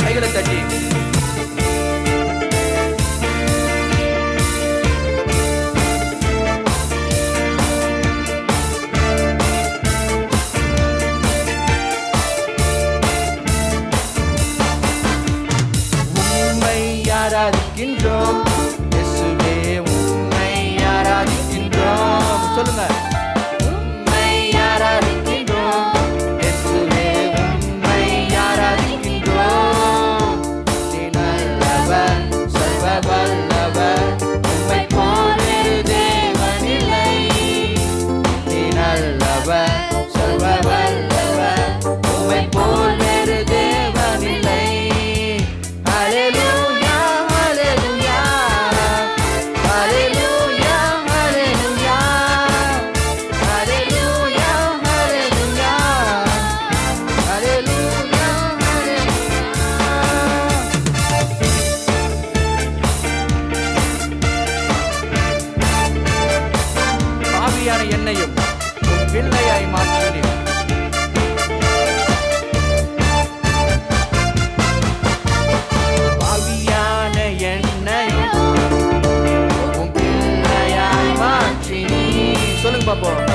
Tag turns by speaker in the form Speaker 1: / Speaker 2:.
Speaker 1: கைகளை தட்டி ஆராதிக்கின்றோம் இயேசுவே, உம்மை ஆராதிக்கின்றோம். சொல்லுங்க. உம்மை ஆராதிக்கின்றோம் இயேசுவே, உம்மை ஆராதிக்கின்றோம். நீ நல்லவர், சர்வ வல்லவர், உம்மை போல் வேறு தேவனில்லை. நீ நல்லவர், சர்வ வல்லவர், உம்மை போல் வேறு தேவனில்லை. ஹல்லேலூயா. என்னையும் பிள்ளையாய் மாற்றினீர். பாவியான என்னையும் பிள்ளையாய் மாற்றினீர். சொல்லுங்க பாப்போம்.